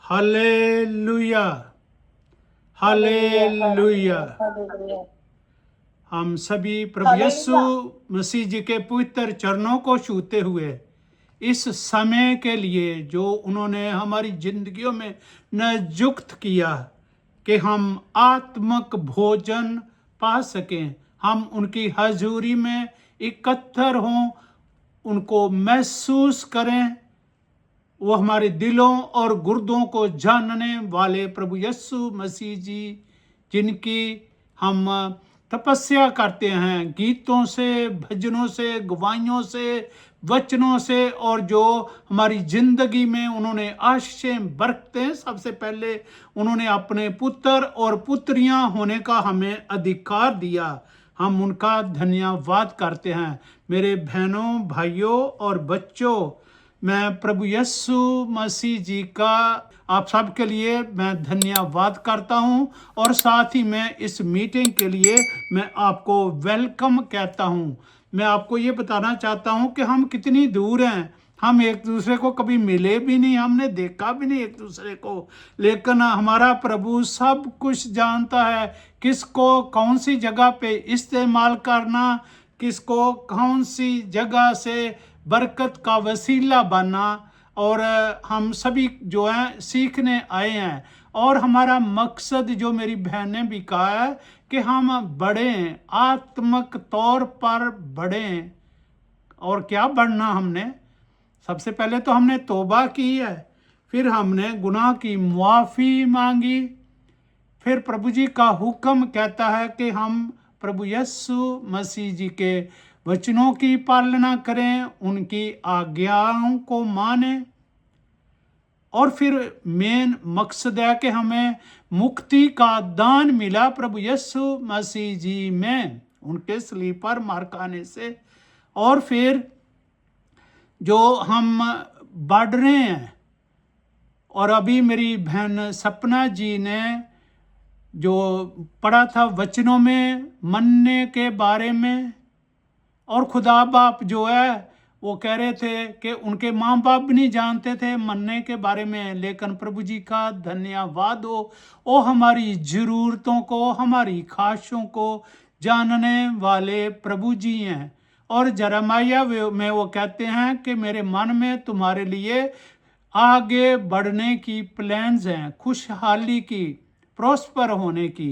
Hallelujah, hallelujah, hallelujah. Hallelujah. हम सभी प्रभु यीशु hallelujah. मसीह जी के पवित्र चरणों को छूते हुए इस समय के लिए जो उन्होंने हमारी जिंदगियों में नियुक्त किया कि हम आत्मक भोजन पा सकें, हम उनकी हजूरी में इकट्ठर हों, उनको महसूस करें। वो हमारे दिलों और गुर्दों को जानने वाले प्रभु यीशु मसीह जी, जिनकी हम तपस्या करते हैं गीतों से, भजनों से, गवाहियों से, वचनों से, और जो हमारी जिंदगी में उन्होंने आशीषें बरकते हैं। सबसे पहले उन्होंने अपने पुत्र और पुत्रियां होने का हमें अधिकार दिया, हम उनका धन्यवाद करते हैं। मेरे बहनों, भाइयों और बच्चों, मैं प्रभु यीशु मसीह जी का आप सब के लिए मैं धन्यवाद करता हूं, और साथ ही मैं इस मीटिंग के लिए मैं आपको वेलकम कहता हूं। मैं आपको ये बताना चाहता हूं कि हम कितनी दूर हैं, हम एक दूसरे को कभी मिले भी नहीं, हमने देखा भी नहीं एक दूसरे को, लेकिन हमारा प्रभु सब कुछ जानता है। किसको कौन सी जगह पे इस्तेमाल करना, किसको कौन सी जगह से बरकत का वसीला बनना, और हम सभी जो हैं सीखने आए हैं। और हमारा मकसद, जो मेरी बहन ने भी कहा है, कि हम बढ़ें, आत्मक तौर पर बढ़ें। और क्या बढ़ना हमने? सबसे पहले तो हमने तौबा की है, फिर हमने गुनाह की मुआफ़ी मांगी, फिर प्रभु जी का हुक्म कहता है कि हम प्रभु यीशु मसीह जी के वचनों की पालना करें, उनकी आज्ञाओं को मानें। और फिर मेन मकसद है कि हमें मुक्ति का दान मिला प्रभु यीशु मसीह जी में, उनके सलीब पर मार खाने से। और फिर जो हम बढ़ रहे हैं, और अभी मेरी बहन सपना जी ने जो पढ़ा था वचनों में मनने के बारे में, और खुदा बाप जो है वो कह रहे थे कि उनके माँ बाप भी नहीं जानते थे मनने के बारे में, लेकिन प्रभु जी का धन्यवाद हो, वो हमारी ज़रूरतों को, हमारी ख्वाहिशों को जानने वाले प्रभु जी हैं। और यिर्मयाह में वो कहते हैं कि मेरे मन में तुम्हारे लिए आगे बढ़ने की प्लान्स हैं, खुशहाली की, प्रॉस्पर होने की।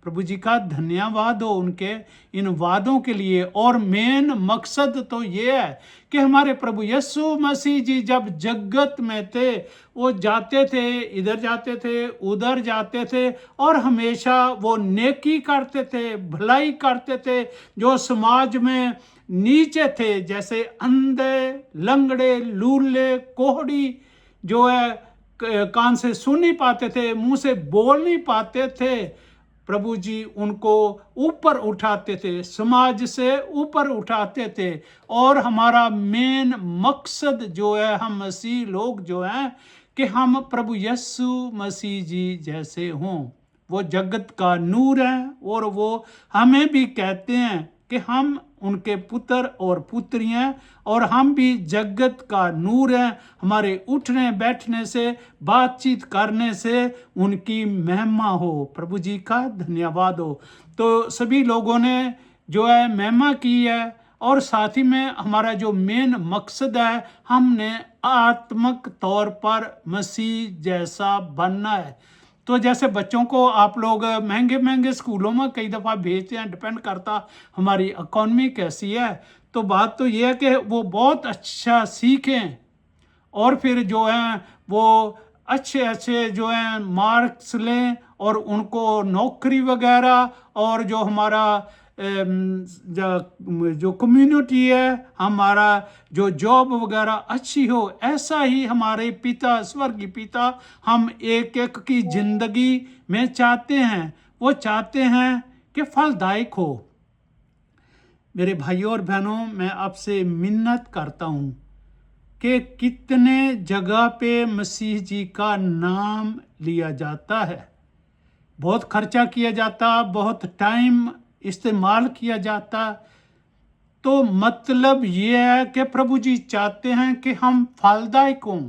प्रभु जी का धन्यवाद हो उनके इन वादों के लिए। और मेन मकसद तो ये है कि हमारे प्रभु यीशु मसीह जी जब जगत में थे, वो जाते थे, इधर जाते थे, उधर जाते थे, और हमेशा वो नेकी करते थे, भलाई करते थे। जो समाज में नीचे थे, जैसे अंधे, लंगड़े, लूले, कोहड़ी, जो है कान से सुन नहीं पाते थे, मुंह से बोल नहीं पाते थे, प्रभु जी उनको ऊपर उठाते थे, समाज से ऊपर उठाते थे। और हमारा मेन मकसद जो है, हम मसीह लोग जो हैं, कि हम प्रभु यीशु मसीह जी जैसे हों। वो जगत का नूर है, और वो हमें भी कहते हैं कि हम उनके पुत्र और पुत्रियां, और हम भी जगत का नूर हैं। हमारे उठने बैठने से, बातचीत करने से उनकी महिमा हो। प्रभु जी का धन्यवाद हो। तो सभी लोगों ने जो है महिमा की है, और साथ ही में हमारा जो मेन मकसद है, हमने आत्मक तौर पर मसीह जैसा बनना है। तो जैसे बच्चों को आप लोग महंगे महंगे स्कूलों में कई दफ़ा भेजते हैं, डिपेंड करता हमारी इकॉनमी कैसी है। तो बात तो ये है कि वो बहुत अच्छा सीखें, और फिर जो है वो अच्छे अच्छे जो है मार्क्स लें, और उनको नौकरी वगैरह, और जो हमारा जो कम्युनिटी है, हमारा जो जॉब वगैरह अच्छी हो। ऐसा ही हमारे पिता, स्वर्गीय पिता, हम एक एक की जिंदगी में चाहते हैं। वो चाहते हैं कि फलदायक हो। मेरे भाइयों और बहनों, मैं आपसे मिन्नत करता हूं कि कितने जगह पे मसीह जी का नाम लिया जाता है, बहुत खर्चा किया जाता, बहुत टाइम इस्तेमाल किया जाता। तो मतलब ये है कि प्रभु जी चाहते हैं कि हम फलदायक हों,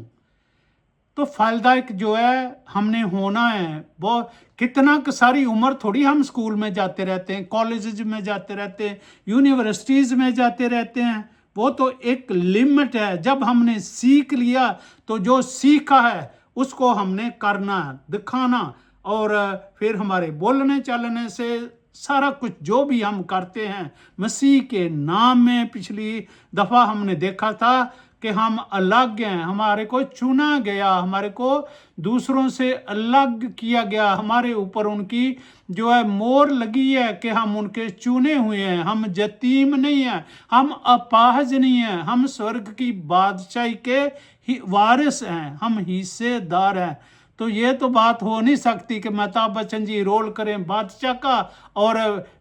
तो फलदायक जो है हमने होना है। वो कितना सारी उम्र थोड़ी हम स्कूल में जाते रहते हैं, कॉलेजेस में जाते रहते हैं, यूनिवर्सिटीज़ में जाते रहते हैं। वो तो एक लिमिट है। जब हमने सीख लिया तो जो सीखा है उसको हमने करना, दिखाना, और फिर हमारे बोलने चालने से सारा कुछ जो भी हम करते हैं मसीह के नाम में। पिछली दफ़ा हमने देखा था कि हम अलग हैं, हमारे को चुना गया, हमारे को दूसरों से अलग किया गया, हमारे ऊपर उनकी जो है मोहर लगी है कि हम उनके चुने हुए हैं। हम यतीम नहीं हैं, हम अपाहज नहीं हैं, हम स्वर्ग की बादशाही के ही वारिस हैं, हम हिस्सेदार हैं। तो ये तो बात हो नहीं सकती कि अमिताभ बच्चन जी रोल करें बादशाह का और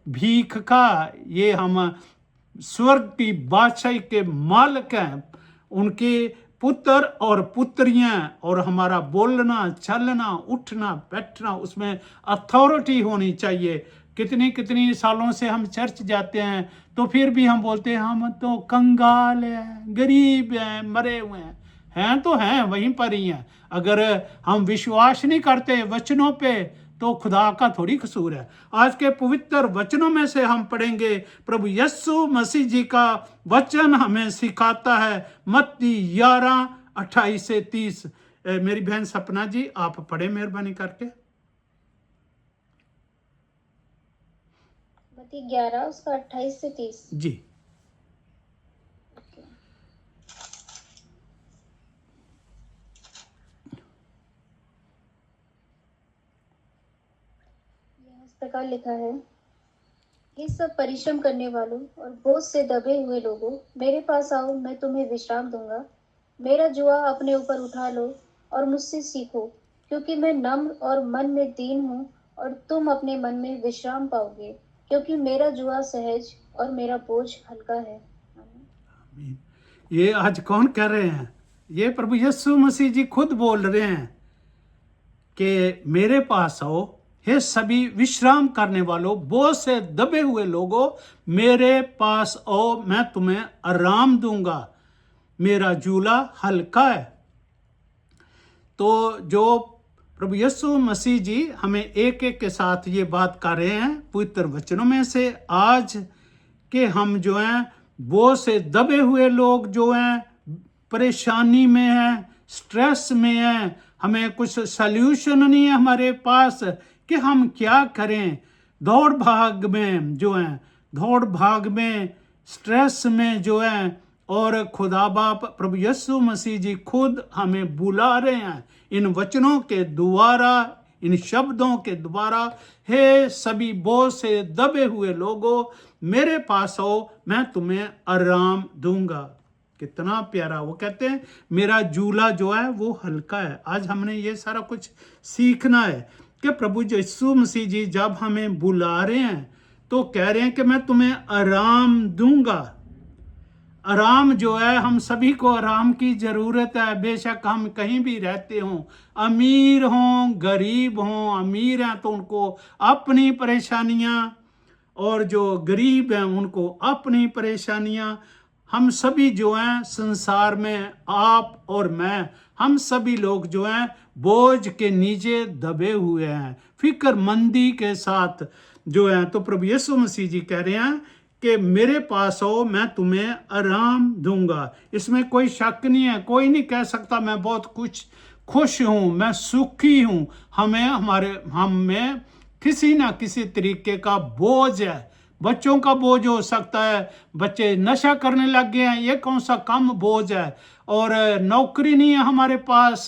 भीख का। ये हम स्वर्ग की बादशाही के मालिक हैं, उनके पुत्र और पुत्रियां, और हमारा बोलना चलना उठना बैठना उसमें अथॉरिटी होनी चाहिए। कितनी कितनी सालों से हम चर्च जाते हैं तो फिर भी हम बोलते हैं हम तो कंगाल हैं, गरीब हैं, मरे हुए हैं तो हैं, वहीं पर ही हैं। अगर हम विश्वास नहीं करते वचनों पे तो खुदा का थोड़ी कसूर है। आज के पवित्र वचनों में से हम पढ़ेंगे, प्रभु यीशु मसीह जी का वचन हमें सिखाता है मत्ती 11:28 से 30। मेरी बहन सपना जी आप पढ़े मेहरबानी करके। मत्ती 11 उसका 28 से 30 जी। इस प्रकार लिखा है, ये सब परिश्रम करने वालों और बोझ से दबे हुए लोगों, मेरे पास आओ, मैं तुम्हें विश्राम दूंगा। मेरा जुआ अपने ऊपर उठा लो और मुझसे सीखो, क्योंकि मैं नम्र और मन में दीन हूँ, और तुम अपने मन में विश्राम पाओगे, क्योंकि मेरा जुआ सहज और मेरा बोझ हल्का है। आमीन। ये आज कौन कह रहे हैं? ये प्रभु यीशु मसीह जी खुद बोल रहे हैं कि मेरे पास आओ, हे सभी विश्राम करने वालों, बोझ से दबे हुए लोगों, मेरे पास आओ, मैं तुम्हें आराम दूंगा, मेरा झूला हल्का है। तो जो प्रभु यीशु मसीह जी हमें एक एक के साथ ये बात कर रहे हैं पवित्र वचनों में से आज, कि हम जो हैं बोझ से दबे हुए लोग जो हैं परेशानी में हैं, स्ट्रेस में हैं, हमें कुछ सल्यूशन नहीं है हमारे पास कि हम क्या करें। दौड़ भाग में जो हैं, दौड़ भाग में, स्ट्रेस में जो हैं, और खुदा बाप प्रभु यीशु मसीह जी खुद हमें बुला रहे हैं इन वचनों के द्वारा, इन शब्दों के द्वारा, हे सभी बोझ से दबे हुए लोगों, मेरे पास आओ, मैं तुम्हें आराम दूंगा। कितना प्यारा। वो कहते हैं मेरा झूला जो है वो हल्का है। आज हमने ये सारा कुछ सीखना है कि प्रभु यीशु मसीह जी जब हमें बुला रहे हैं तो कह रहे हैं कि मैं तुम्हें आराम दूंगा। आराम जो है, हम सभी को आराम की ज़रूरत है, बेशक हम कहीं भी रहते हों, अमीर हों गरीब हों। अमीर हैं तो उनको अपनी परेशानियां, और जो गरीब हैं उनको अपनी परेशानियां। हम सभी जो हैं संसार में, आप और मैं, हम सभी लोग जो हैं बोझ के नीचे दबे हुए हैं, फिक्रमंदी के साथ जो है। तो प्रभु यीशु मसीह जी कह रहे हैं कि मेरे पास आओ, मैं तुम्हें आराम दूंगा। इसमें कोई शक नहीं है। कोई नहीं कह सकता मैं बहुत कुछ खुश हूं, मैं सुखी हूं। हम में किसी ना किसी तरीके का बोझ है। बच्चों का बोझ हो सकता है, बच्चे नशा करने लग गए हैं, ये कौन सा कम बोझ है। और नौकरी नहीं है हमारे पास,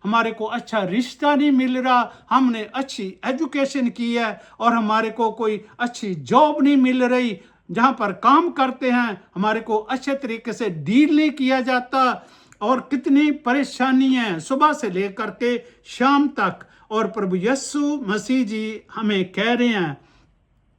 हमारे को अच्छा रिश्ता नहीं मिल रहा, हमने अच्छी एजुकेशन की है और हमारे को कोई अच्छी जॉब नहीं मिल रही, जहाँ पर काम करते हैं हमारे को अच्छे तरीके से डील नहीं किया जाता, और कितनी परेशानी है सुबह से लेकर के शाम तक। और प्रभु यीशु मसीह जी हमें कह रहे हैं,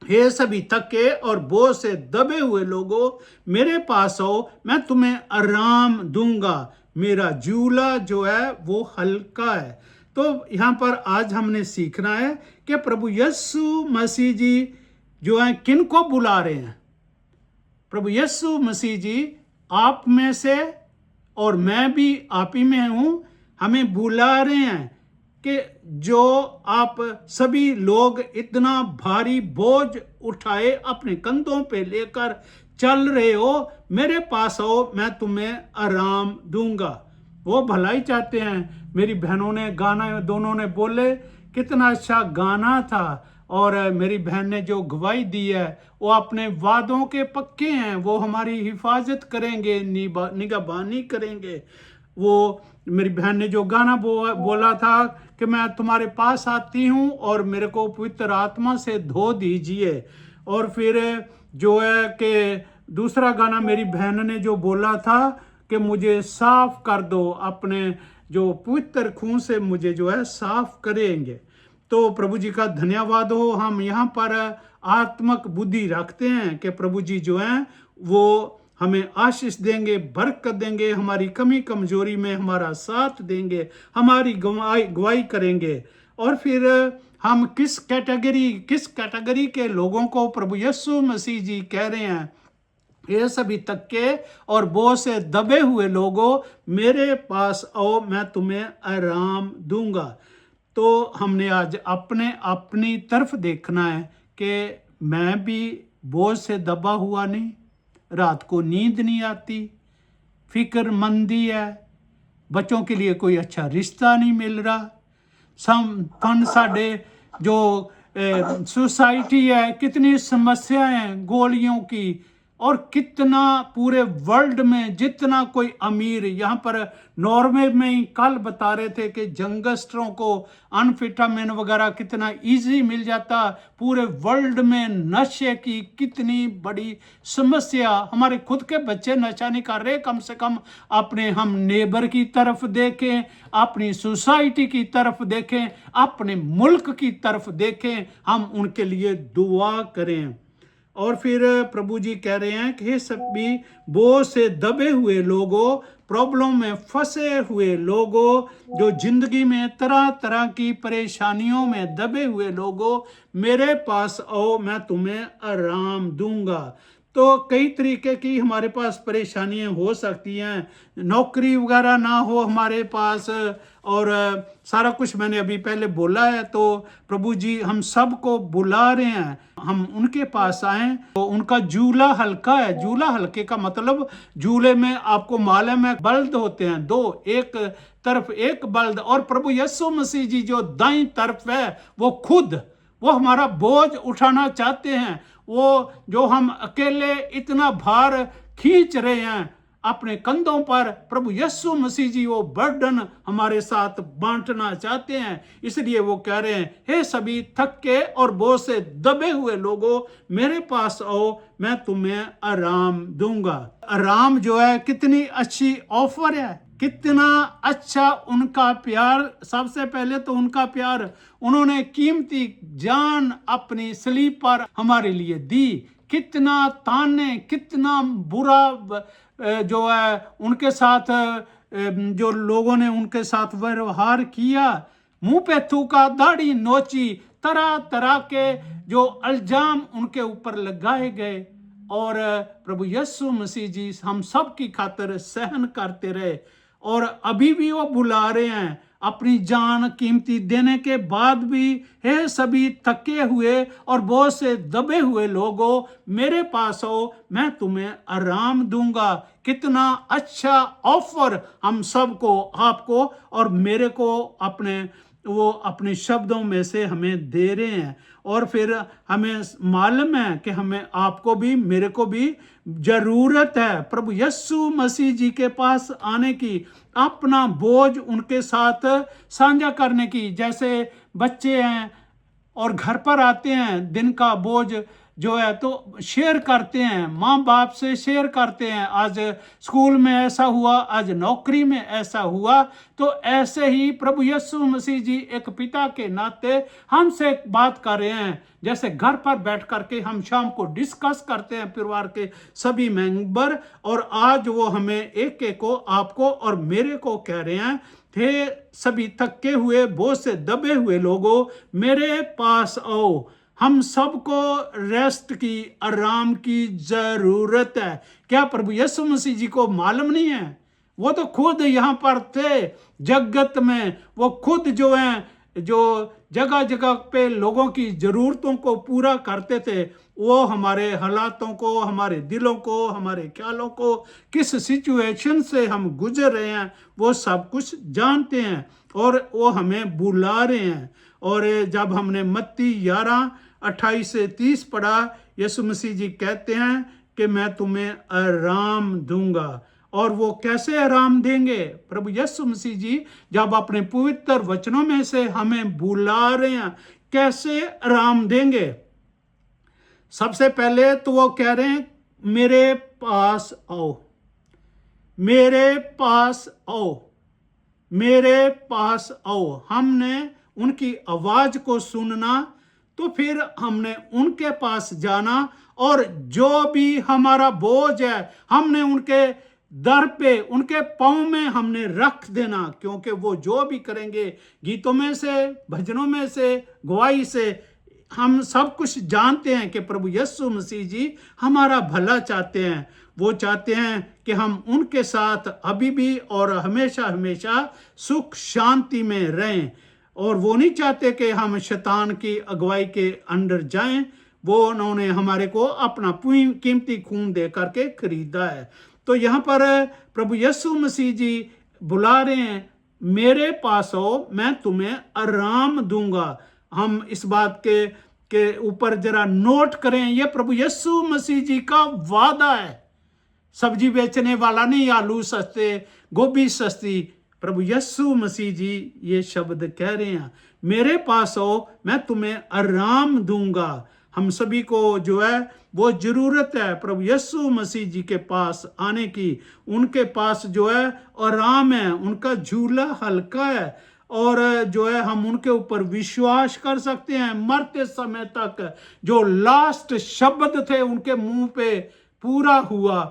हे सभी थके और बोझ से दबे हुए लोगों, मेरे पास आओ, मैं तुम्हें आराम दूंगा, मेरा झूला जो है वो हल्का है। तो यहाँ पर आज हमने सीखना है कि प्रभु यीशु मसीह जी जो है किन को बुला रहे हैं। प्रभु यीशु मसीह जी आप में से, और मैं भी आप ही में हूँ, हमें बुला रहे हैं कि जो आप सभी लोग इतना भारी बोझ उठाए अपने कंधों पे लेकर चल रहे हो, मेरे पास आओ, मैं तुम्हें आराम दूंगा। वो भलाई चाहते हैं। मेरी बहनों ने गाना, दोनों ने बोले, कितना अच्छा गाना था। और मेरी बहन ने जो गवाही दी है, वो अपने वादों के पक्के हैं, वो हमारी हिफाजत करेंगे, निगहबानी करेंगे। वो मेरी बहन ने जो गाना बोला था कि मैं तुम्हारे पास आती हूँ और मेरे को पवित्र आत्मा से धो दीजिए। और फिर जो है कि दूसरा गाना मेरी बहन ने जो बोला था कि मुझे साफ कर दो, अपने जो पवित्र खून से मुझे जो है साफ करेंगे। तो प्रभु जी का धन्यवाद हो। हम यहाँ पर आत्मक बुद्धि रखते हैं कि प्रभु जी जो हैं वो हमें आशीष देंगे, बरकत देंगे, हमारी कमी कमजोरी में हमारा साथ देंगे, हमारी गवाही करेंगे। और फिर हम किस कैटेगरी के लोगों को प्रभु यीशु मसीह जी कह रहे हैं, ये सभी थके और बोझ से दबे हुए लोगों, मेरे पास आओ, मैं तुम्हें आराम दूंगा। तो हमने आज अपनी तरफ देखना है कि मैं भी बोझ से दबा हुआ नहीं, रात को नींद नहीं आती, फिक्रमंदी है, बच्चों के लिए कोई अच्छा रिश्ता नहीं मिल रहा, साढ़े जो सोसाइटी है, कितनी समस्याएं हैं गोलियों की, और कितना पूरे वर्ल्ड में जितना कोई अमीर, यहाँ पर नॉर्वे में ही कल बता रहे थे कि जंगस्टरों को अनफिटामिन वगैरह कितना इजी मिल जाता। पूरे वर्ल्ड में नशे की कितनी बड़ी समस्या। हमारे खुद के बच्चे नशा नहीं कर रहे, कम से कम अपने हम नेबर की तरफ देखें, अपनी सोसाइटी की तरफ देखें, अपने मुल्क की तरफ देखें, हम उनके लिए दुआ करें। और फिर प्रभु जी कह रहे हैं कि सभी बोझ से दबे हुए लोगों, प्रॉब्लम में फंसे हुए लोगों, जो जिंदगी में तरह तरह की परेशानियों में दबे हुए लोगों, मेरे पास आओ, मैं तुम्हें आराम दूंगा। तो कई तरीके की हमारे पास परेशानियां हो सकती हैं, नौकरी वगैरह ना हो हमारे पास, और सारा कुछ मैंने अभी पहले बोला है। तो प्रभु जी हम सबको बुला रहे हैं, हम उनके पास आएं। तो उनका झूला हल्का है। झूला हल्के का मतलब, झूले में आपको मालूम है बल्द होते हैं दो, एक तरफ एक बल्द, और प्रभु यीशु मसीह जी जो दाईं तरफ है वो हमारा बोझ उठाना चाहते हैं। वो जो हम अकेले इतना भार खींच रहे हैं अपने कंधों पर, प्रभु यीशु मसीह जी वो बर्डन हमारे साथ बांटना चाहते हैं। इसलिए वो कह रहे हैं, हे सभी थके और बोझ से दबे हुए लोगों, मेरे पास आओ, मैं तुम्हें आराम दूंगा। आराम जो है कितनी अच्छी ऑफर है, कितना अच्छा उनका प्यार। सबसे पहले तो उनका प्यार, उन्होंने कीमती जान अपनी सलीब पर हमारे लिए दी। कितना ताने, कितना बुरा जो है उनके साथ, जो लोगों ने उनके साथ व्यवहार किया, मुंह पे थूका, दाढ़ी नोची, तरह तरह के जो इल्जाम उनके ऊपर लगाए गए, और प्रभु यीशु मसीह जी हम सब की खातिर सहन करते रहे। और अभी भी वो बुला रहे हैं, अपनी जान कीमती देने के बाद भी, हे सभी थके हुए और बोझ से दबे हुए लोगों, मेरे पास आओ, मैं तुम्हें आराम दूंगा। कितना अच्छा ऑफर हम सबको, आपको और मेरे को, अपने शब्दों में से हमें दे रहे हैं। और फिर हमें मालूम है कि हमें, आपको भी मेरे को भी जरूरत है प्रभु यीशु मसीह जी के पास आने की, अपना बोझ उनके साथ साझा करने की। जैसे बच्चे हैं और घर पर आते हैं, दिन का बोझ जो है तो शेयर करते हैं, माँ बाप से शेयर करते हैं, आज स्कूल में ऐसा हुआ, आज नौकरी में ऐसा हुआ। तो ऐसे ही प्रभु यीशु मसीह जी एक पिता के नाते हमसे बात कर रहे हैं, जैसे घर पर बैठ करके हम शाम को डिस्कस करते हैं परिवार के सभी मेंबर। और आज वो हमें एक एक को, आपको और मेरे को कह रहे हैं, थे सभी थके हुए बोझ से दबे हुए लोगों, मेरे पास आओ। हम सबको रेस्ट की, आराम की जरूरत है। क्या प्रभु यीशु मसीह जी को मालूम नहीं है? वो तो खुद यहाँ पर थे जगत में, वो खुद जो हैं जो जगह जगह पे लोगों की ज़रूरतों को पूरा करते थे, वो हमारे हालातों को, हमारे दिलों को, हमारे ख्यालों को, किस सिचुएशन से हम गुजर रहे हैं वो सब कुछ जानते हैं और वो हमें बुला रहे हैं। और जब हमने मत्ती 11:28-30 पढ़ा, यीशु मसीह जी कहते हैं कि मैं तुम्हें आराम दूंगा। और वो कैसे आराम देंगे? प्रभु यीशु मसीह जी जब अपने पवित्र वचनों में से हमें बुला रहे हैं, कैसे आराम देंगे? सबसे पहले तो वो कह रहे हैं मेरे पास आओ, मेरे पास आओ, मेरे पास आओ। हमने उनकी आवाज को सुनना, तो फिर हमने उनके पास जाना और जो भी हमारा बोझ है हमने उनके दर पे, उनके पांव में हमने रख देना, क्योंकि वो जो भी करेंगे, गीतों में से, भजनों में से, गवाही से, हम सब कुछ जानते हैं कि प्रभु यीशु मसीह जी हमारा भला चाहते हैं। वो चाहते हैं कि हम उनके साथ अभी भी और हमेशा हमेशा सुख शांति में रहें, और वो नहीं चाहते कि हम शैतान की अगुवाई के अंडर जाएं। वो उन्होंने हमारे को अपना कीमती खून दे करके खरीदा है। तो यहाँ पर प्रभु यीशु मसीह जी बुला रहे हैं, मेरे पास आओ, मैं तुम्हें आराम दूंगा। हम इस बात के ऊपर जरा नोट करें, यह प्रभु यीशु मसीह जी का वादा है। सब्जी बेचने वाला नहीं, आलू सस्ते, गोभी सस्ती, प्रभु यीशु मसीह जी ये शब्द कह रहे हैं, मेरे पास आओ, मैं तुम्हें आराम दूंगा। हम सभी को जो है वो जरूरत है प्रभु यीशु मसीह जी के पास आने की। उनके पास जो है आराम है, उनका झूला हल्का है, और जो है हम उनके ऊपर विश्वास कर सकते हैं। मरते समय तक जो लास्ट शब्द थे उनके मुंह पे पूरा हुआ,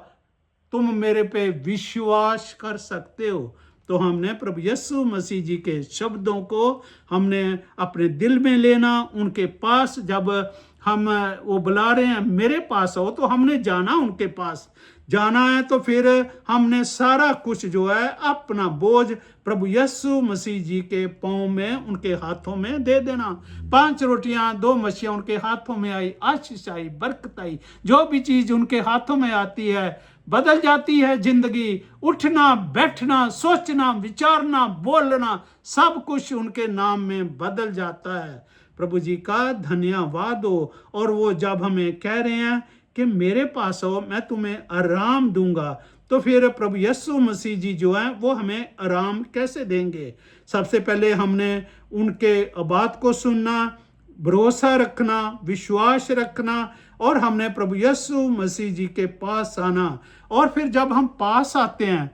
तुम मेरे पे विश्वास कर सकते हो। तो हमने प्रभु यीशु मसीह जी के शब्दों को हमने अपने दिल में लेना। उनके पास जब हम वो बुला रहे हैं मेरे पास आओ, तो हमने जाना, उनके पास जाना है, तो फिर हमने सारा कुछ जो है अपना बोझ प्रभु यीशु मसीह जी के पांव में, उनके हाथों में दे देना। 5 रोटियां 2 मछलियां उनके हाथों में आई, आशीष आई, बरकत आई। जो भी चीज उनके हाथों में आती है बदल जाती है जिंदगी। उठना, बैठना, सोचना, विचारना, बोलना, सब कुछ उनके नाम में बदल जाता है। प्रभु जी का धन्यवाद हो। और वो जब हमें कह रहे हैं कि मेरे पास आओ, मैं तुम्हें आराम दूंगा, तो फिर प्रभु यीशु मसीह जी जो है वो हमें आराम कैसे देंगे? सबसे पहले हमने उनके बात को सुनना, भरोसा रखना, विश्वास रखना, और हमने प्रभु यीशु मसीह जी के पास आना। और फिर जब हम पास आते हैं,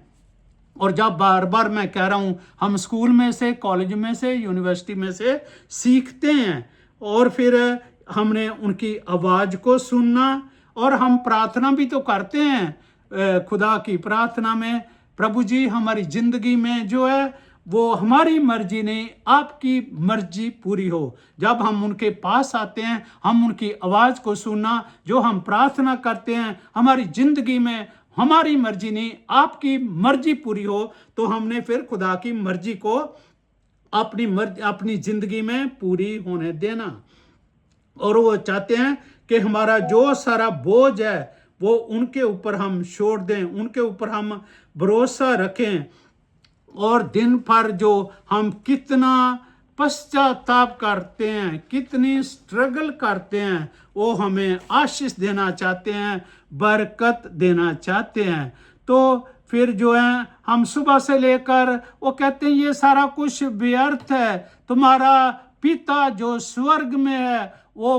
और जब बार बार मैं कह रहा हूँ, हम स्कूल में से, कॉलेज में से, यूनिवर्सिटी में से सीखते हैं, और फिर हमने उनकी आवाज़ को सुनना, और हम प्रार्थना भी तो करते हैं खुदा की प्रार्थना में, प्रभु जी हमारी ज़िंदगी में जो है वो हमारी मर्जी नहीं, आपकी मर्जी पूरी हो। जब हम उनके पास आते हैं, हम उनकी आवाज़ को सुनना, जो हम प्रार्थना करते हैं, हमारी ज़िंदगी में हमारी मर्जी नहीं, आपकी मर्जी पूरी हो, तो हमने फिर खुदा की मर्जी को अपनी ज़िंदगी में पूरी होने देना। और वो चाहते हैं कि हमारा जो सारा बोझ है वो उनके ऊपर हम छोड़ दें, उनके ऊपर हम भरोसा रखें, और दिन भर जो हम कितना पश्चाताप करते हैं, कितनी स्ट्रगल करते हैं, वो हमें आशीष देना चाहते हैं, बरकत देना चाहते हैं। तो फिर जो है हम सुबह से लेकर, वो कहते हैं ये सारा कुछ व्यर्थ है, तुम्हारा पिता जो स्वर्ग में है वो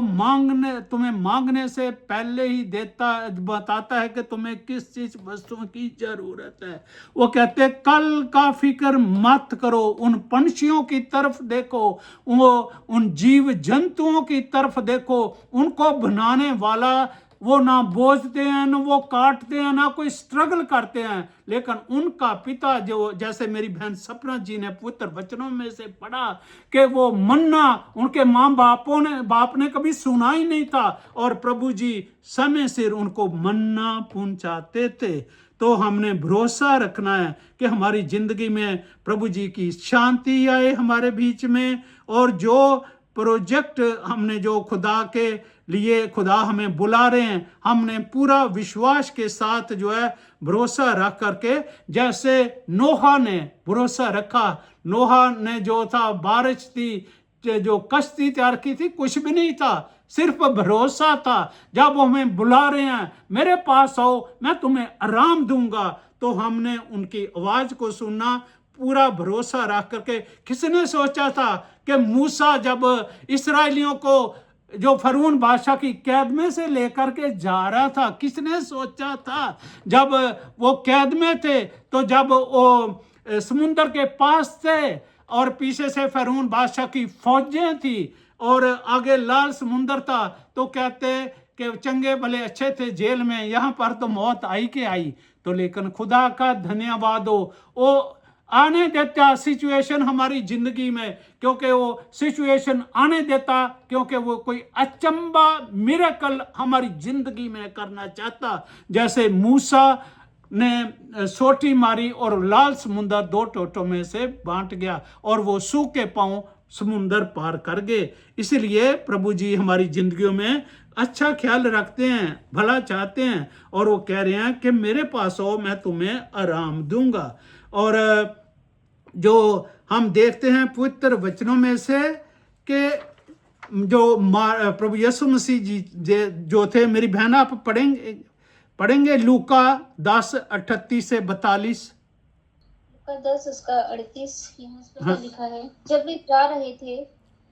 तुम्हें मांगने से पहले ही बताता है कि तुम्हें किस चीज वस्तुओं की जरूरत है। वो कहते हैं कल का फिक्र मत करो, उन पंछियों की तरफ देखो, वो उन जीव जंतुओं की तरफ देखो, उनको बनाने वाला वो ना बोझते हैं, ना वो काटते हैं, ना कोई स्ट्रगल करते हैं, लेकिन उनका पिता जो, जैसे मेरी बहन सपना जी ने पुत्र वचनों में से पढ़ा कि वो मन्ना उनके माँ बाप ने कभी सुना ही नहीं था, और प्रभु जी समय सिर उनको मन्ना पहुंचाते थे। तो हमने भरोसा रखना है कि हमारी जिंदगी में प्रभु जी की शांति आए हमारे बीच में, और जो प्रोजेक्ट हमने जो खुदा के लिए खुदा हमें बुला रहे हैं, हमने पूरा विश्वास के साथ जो है भरोसा रख करके, जैसे नोहा ने भरोसा रखा। नोहा ने जो था, बारिश थी, जो कश्ती तैयार की थी, कुछ भी नहीं था, सिर्फ भरोसा था। जब वो हमें बुला रहे हैं, मेरे पास आओ, मैं तुम्हें आराम दूंगा, तो हमने उनकी आवाज को सुनना, पूरा भरोसा रख करके। किसने सोचा था कि मूसा जब इस्राएलियों को जो फरऊन बादशाह की कैद में से लेकर के जा रहा था, किसने सोचा था जब वो कैद में थे, तो जब वो समुंदर के पास थे और पीछे से फरऊन बादशाह की फौजें थी और आगे लाल समुंदर था, तो कहते कि चंगे भले अच्छे थे जेल में, यहाँ पर तो मौत आई के आई। तो लेकिन खुदा का धन्यवाद हो, वो आने देता सिचुएशन हमारी जिंदगी में, क्योंकि वो सिचुएशन आने देता, क्योंकि वो कोई अचंबा मिरेकल हमारी जिंदगी में करना चाहता। जैसे मूसा ने सोटी मारी और लाल समुंदर दो टोटों में से बांट गया, और वो सूखे पांव समुंदर पार कर गए। इसलिए प्रभु जी हमारी जिंदगियों में अच्छा ख्याल रखते हैं, भला चाहते हैं, और वो कह रहे हैं कि मेरे पास आओ, मैं तुम्हें आराम दूंगा। और जो हम देखते हैं पवित्र वचनों में से कि जो प्रभु यीशु मसीह जी जो थे, मेरी बहन आप पढ़ेंगे लूका 10:38 से 42। लूका 10 उसका 38 यहाँ पर लिखा है। जब वे जा रहे थे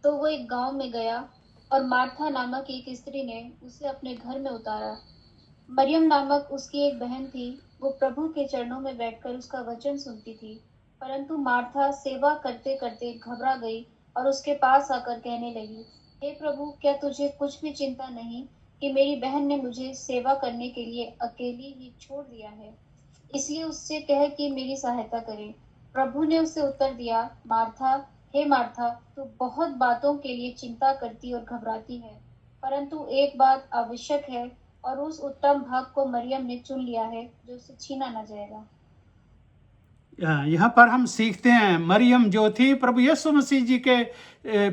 तो वो एक गांव में गया, और मार्था नामक एक स्त्री ने उसे अपने घर में उतारा। मरियम नामक उसकी एक बहन थी, वो प्रभु के चरणों में बैठकर उसका वचन सुनती थी। परंतु मार्था सेवा करते करते घबरा गई और उसके पास आकर कहने लगी, हे प्रभु, क्या तुझे कुछ भी चिंता नहीं कि मेरी बहन ने मुझे सेवा करने के लिए अकेली ही छोड़ दिया है? इसलिए उससे कह कि मेरी सहायता करे। प्रभु ने उसे उत्तर दिया, मार्था, हे मार्था, तू बहुत बातों के लिए चिंता करती और घबराती है, परंतु एक बात आवश्यक है, और उस उत्तम भाग को मरियम ने चुन लिया है, जो उसे छीना न जाएगा। यहाँ पर हम सीखते हैं, मरियम जो थी प्रभु यीशु मसीह जी के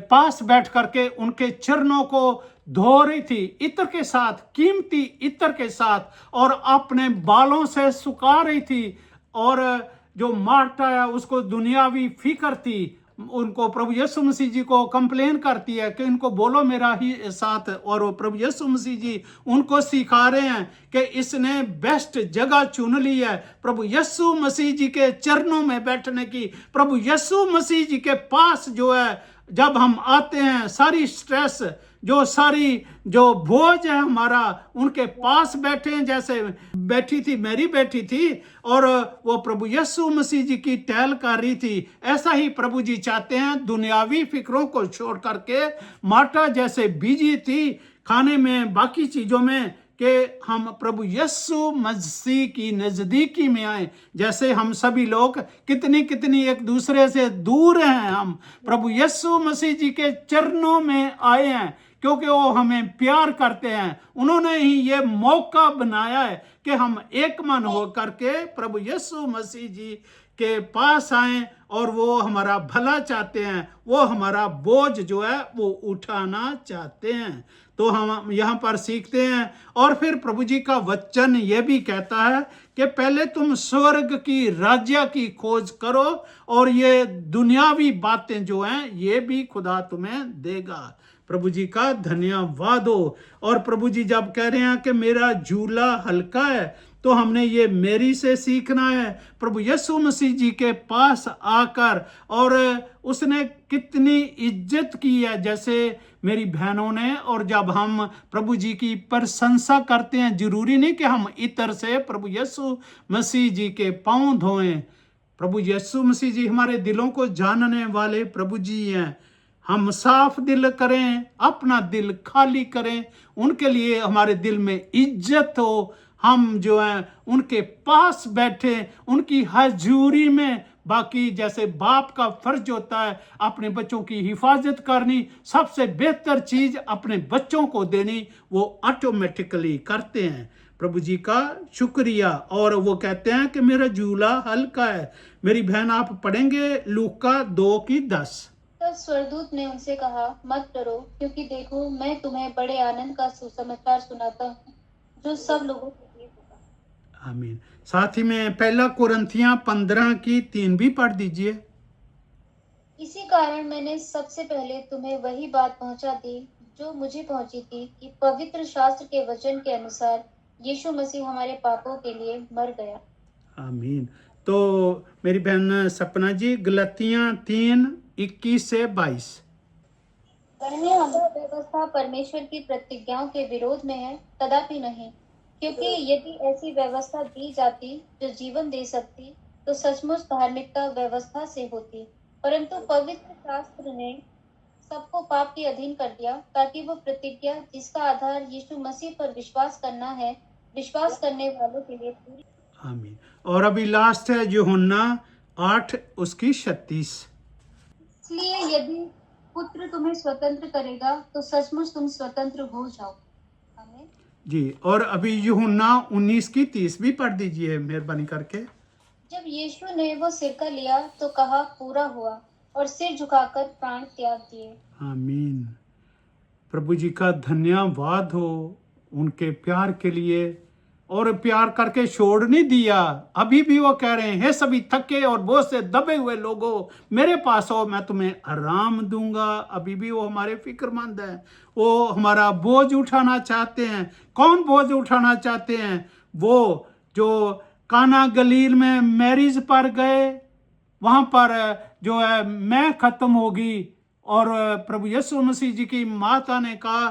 पास बैठ करके उनके चरणों को धो रही थी, इत्र के साथ, कीमती इत्र के साथ, और अपने बालों से सुखा रही थी। और जो मार्था है उसको दुनियावी फिक्र थी, उनको प्रभु यीशु मसीह जी को कंप्लेन करती है कि इनको बोलो मेरा ही साथ, और वो प्रभु यीशु मसीह जी उनको सिखा रहे हैं कि इसने बेस्ट जगह चुन ली है प्रभु यीशु मसीह जी के चरणों में बैठने की। प्रभु यीशु मसीह जी के पास जो है जब हम आते हैं, सारी स्ट्रेस सारी जो बोझ है हमारा, उनके पास बैठे हैं। जैसे बैठी थी मेरी बेटी थी और वो प्रभु यीशु मसीह जी की टहल कर रही थी, ऐसा ही प्रभु जी चाहते हैं दुनियावी फिक्रों को छोड़ करके। मार्था जैसे बिजी थी खाने में, बाकी चीजों में, कि हम प्रभु यीशु मसीह की नजदीकी में आए। जैसे हम सभी लोग कितनी एक दूसरे से दूर हैं, हम प्रभु यीशु मसीह जी के चरणों में आए हैं, क्योंकि वो हमें प्यार करते हैं। उन्होंने ही ये मौका बनाया है कि हम एक मन हो करके प्रभु यीशु मसीह जी के पास आए, और वो हमारा भला चाहते हैं, वो हमारा बोझ जो है वो उठाना चाहते हैं। तो हम यहाँ पर सीखते हैं। और फिर प्रभु जी का वचन ये भी कहता है कि पहले तुम स्वर्ग की राज्य की खोज करो, और ये दुनियावी बातें जो हैं ये भी खुदा तुम्हें देगा। प्रभु जी का धन्यवाद हो। और प्रभु जी जब कह रहे हैं कि मेरा झूला हल्का है, तो हमने ये मेरी से सीखना है, प्रभु यीशु मसीह जी के पास आकर। और उसने कितनी इज्जत की है, जैसे मेरी बहनों ने। और जब हम प्रभु जी की प्रशंसा करते हैं, जरूरी नहीं कि हम इत्र से प्रभु यीशु मसीह जी के पांव धोएं। प्रभु यीशु मसीह जी हमारे दिलों को जानने वाले प्रभु जी हैं। हम साफ दिल करें, अपना दिल खाली करें, उनके लिए हमारे दिल में इज्जत हो, हम जो है उनके पास बैठे, उनकी हजूरी में। बाकी जैसे बाप का फर्ज होता है अपने बच्चों की हिफाजत करनी, सबसे बेहतर चीज अपने बच्चों को देनी, वो ऑटोमेटिकली करते हैं। प्रभु जी का शुक्रिया। और वो कहते हैं कि मेरा झूला हल्का है। मेरी बहन आप पढ़ेंगे लूका 2:10। तब स्वर्गदूत ने उनसे कहा, मत डरो, क्योंकि देखो मैं तुम्हें बड़े आनंद का सुसमाचार सुनाता हूँ, जो सब लोगों के लिए होगा। आमीन। साथ ही में 1 कुरिन्थियों 15:3 भी पढ़ दीजिए। इसी कारण मैंने सबसे पहले तुम्हें वही बात पहुंचा दी जो मुझे पहुंची थी, कि पवित्र शास्त्र के वचन के अनुसार यीशु मसीह हमारे पापों के लिए मर गया। आमीन। तो मेरी बहन सपना जी, गलतियां 3:21-22। बढ़ने वाली व्यवस्था परमेश्वर की प्रतिज्ञाओं के विरोध में है? कदापि नहीं, क्योंकि यदि ऐसी व्यवस्था दी जाती जो जीवन दे सकती, तो सचमुच धार्मिकता व्यवस्था से होती। परंतु पवित्र शास्त्र ने सबको पाप के अधीन कर दिया, ताकि वो प्रतिज्ञा जिसका आधार यीशु मसीह पर विश्वास करना है, विश्वास करने वालों के लिए पूरी। आमीन। और अभी लास्ट है यूहन्ना 8:36। इसलिए यदि पुत्र तुम्हें स्वतंत्र करेगा, तो सचमुच तुम स्वतंत्र हो जाओ। आमीन। जी। और अभी यूहन्ना 19:30 भी पढ़ दीजिए मेहरबानी करके। जब यीशु ने वो सिरका लिया तो कहा, पूरा हुआ, और सिर झुकाकर प्राण त्याग दिए। आमीन। प्रभु जी का धन्यवाद हो उनके प्यार के लिए, और प्यार करके छोड़ नहीं दिया। अभी भी वो कह रहे हैं, हे सभी थके और बोझ से दबे हुए लोगों, मेरे पास आओ, मैं तुम्हें आराम दूंगा। अभी भी वो हमारे फिक्रमंद है, वो हमारा बोझ उठाना चाहते हैं। कौन बोझ उठाना चाहते हैं? वो जो काना गलील में मैरिज पर गए, वहां पर जो है मैं खत्म होगी, और प्रभु यीशु मसीह जी की माता ने कहा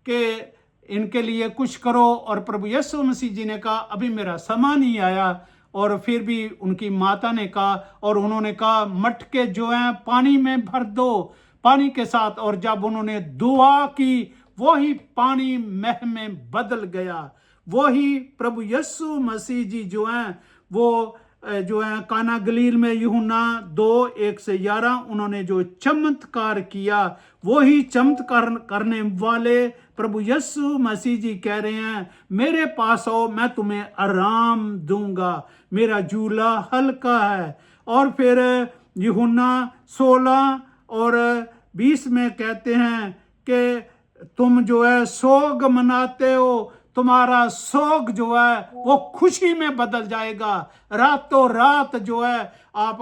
कि इनके लिए कुछ करो, और प्रभु यीशु मसीह जी ने कहा अभी मेरा समय नहीं आया। और फिर भी उनकी माता ने कहा, और उन्होंने कहा मटके जो हैं पानी में भर दो, पानी के साथ। और जब उन्होंने दुआ की, वही पानी मह में बदल गया। वही प्रभु यीशु मसीह जी जो हैं, वो जो है काना गलील में यूहन्ना 2:1-11 उन्होंने जो चमत्कार किया, वही चमत्कार करने वाले प्रभु यीशु मसीह जी कह रहे हैं, मेरे पास आओ, मैं तुम्हें आराम दूंगा, मेरा झूला हल्का है। और फिर यूहन्ना 16:20 में कहते हैं कि तुम जो है सोग मनाते हो, तुम्हारा सोग जो है वो खुशी में बदल जाएगा। रातों रात जो है आप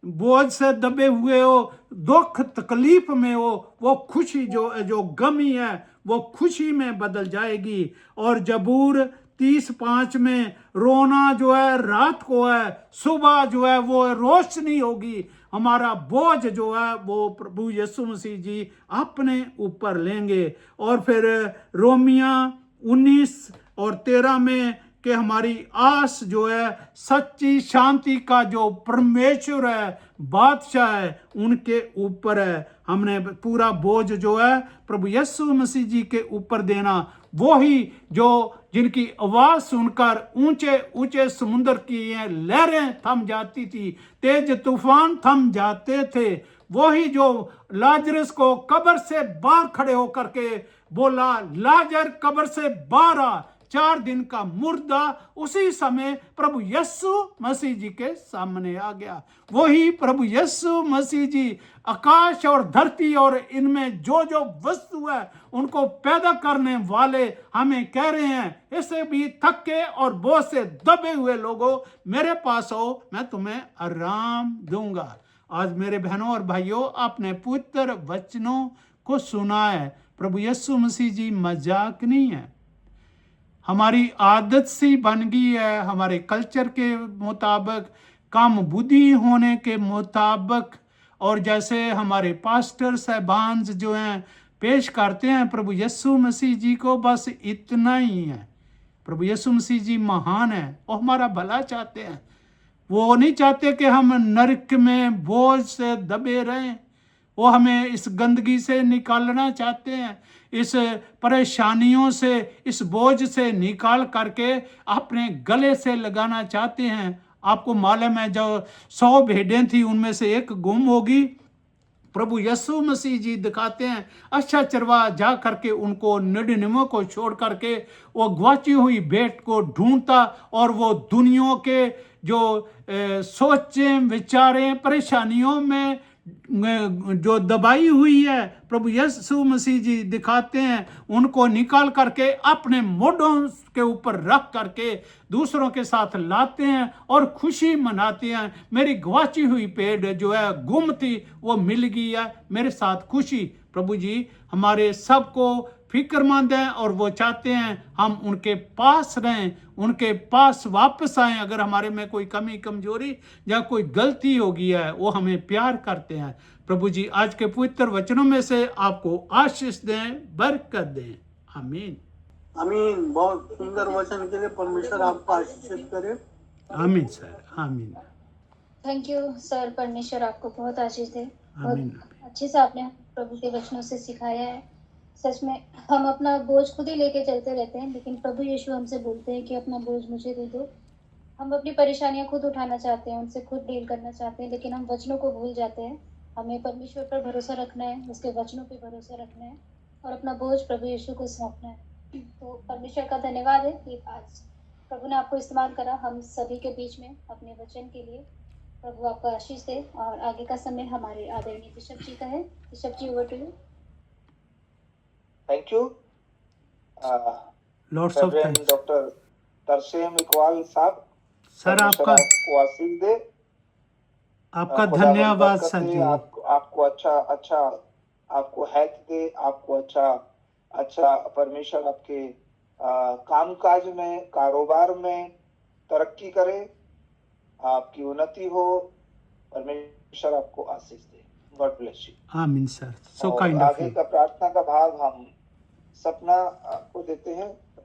बोझ से दबे हुए हो, दुख तकलीफ में हो, वो खुशी जो गमी है वो खुशी में बदल जाएगी। और जबूर 30:5 में रोना जो है रात को है, सुबह जो है वो रोशनी होगी। हमारा बोझ जो है वो प्रभु यीशु मसीह जी अपने ऊपर लेंगे। और फिर रोमिया 19:13 में कि हमारी आस जो है सच्ची शांति का जो परमेश्वर है, बादशाह है, उनके ऊपर है। हमने पूरा बोझ जो है प्रभु यीशु मसीह जी के ऊपर देना। वही जो जिनकी आवाज सुनकर ऊंचे ऊंचे समुद्र की लहरें थम जाती थी, तेज तूफान थम जाते थे, वही जो लाजरस को कब्र से बाहर खड़े होकर के बोला, लाजर कब्र से बाहर आ, 4 दिन का मुर्दा, उसी समय प्रभु यीशु मसीह जी के सामने आ गया। वही प्रभु यीशु मसीह जी आकाश और धरती और इनमें जो जो वस्तु है उनको पैदा करने वाले हमें कह रहे हैं, इससे भी थके और बोझ से दबे हुए लोगों, मेरे पास आओ, मैं तुम्हें आराम दूंगा। आज मेरे बहनों और भाइयों, आपने पवित्र वचनों को सुना है। प्रभु यीशु मसीह जी मजाक नहीं है। हमारी आदत सी बन गई है, हमारे कल्चर के मुताबिक, कम बुद्धि होने के मुताबिक, और जैसे हमारे पास्टर साहबान जो हैं पेश करते हैं प्रभु यीशु मसीह जी को, बस इतना ही है। प्रभु यीशु मसीह जी महान है और हमारा भला चाहते हैं। वो नहीं चाहते कि हम नरक में बोझ से दबे रहें। वो हमें इस गंदगी से निकालना चाहते हैं, इस परेशानियों से, इस बोझ से निकाल करके अपने गले से लगाना चाहते हैं। आपको मालूम है, जो 100 भेड़ें थी उनमें से एक गुम होगी। प्रभु यीशु मसीह जी दिखाते हैं, अच्छा चरवाहा जा करके उनको 99 को छोड़ करके वो गवाची हुई भेंट को ढूंढता, और वो दुनिया के जो सोचें, विचारें, परेशानियों में जो दबाई हुई है, प्रभु यीशु मसीह जी दिखाते हैं, उनको निकाल करके अपने मोढ़ों के ऊपर रख करके दूसरों के साथ लाते हैं और खुशी मनाते हैं। मेरी गवाची हुई भेड़ जो है, गुम थी, वो मिल गई है, मेरे साथ खुशी। प्रभु जी हमारे सबको फिक्रमंद हैं और वो चाहते हैं हम उनके पास रहें, उनके पास वापस आएं। अगर हमारे में कोई कमी, कमजोरी या कोई गलती हो गई है, वो हमें प्यार करते हैं। प्रभु जी आज के पवित्र वचनों में से आपको आशीष दें, बरकत दें। आमीन, आमीन। बहुत सुंदर वचन के लिए परमेश्वर आपको आशीषित करे। आमीन सर, आमीन, थैंक यू सर, परमेश्वर आपको बहुत आशीष दे। आमीन। बहुत अच्छे से आपने प्रभु के वचनों से सिखाया है। सच में हम अपना बोझ खुद ही लेके चलते रहते हैं, लेकिन प्रभु यीशु हमसे बोलते हैं कि अपना बोझ मुझे दे दो। हम अपनी परेशानियां खुद उठाना चाहते हैं, उनसे खुद डील करना चाहते हैं, लेकिन हम वचनों को भूल जाते हैं। हमें परमेश्वर पर भरोसा रखना है, उसके वचनों पर भरोसा रखना है और अपना बोझ प्रभु यीशु को सौंपना है। तो परमेश्वर का धन्यवाद है कि आज प्रभु ने आपको इस्तेमाल करा हम सभी के बीच में अपने वचन के लिए। प्रभु आपको आशीष दे। और आगे का समय हमारे आदरणीय बिशप जी का है। Bishop ji, over to you. Thank you lords of reverend thanks. Doctor Tarsem Iqbal Sahab, sir परमेश्वर आपका आपको आशीष दे। आपका खुदावंद धन्यवाद बरकत सर दे, जी। आपको अच्छा आपको हेल्थ दे, आपको अच्छा परमेश्वर आपके कामकाज में, कारोबार में तरक्की करे, आपकी उन्नति हो। परमेश्वर आपको आशीष दे। God bless you. आमीन सर, सो और काइंड ऑफ आगे यू। का प्रार्थना का भाग हम सपना को देते हैं।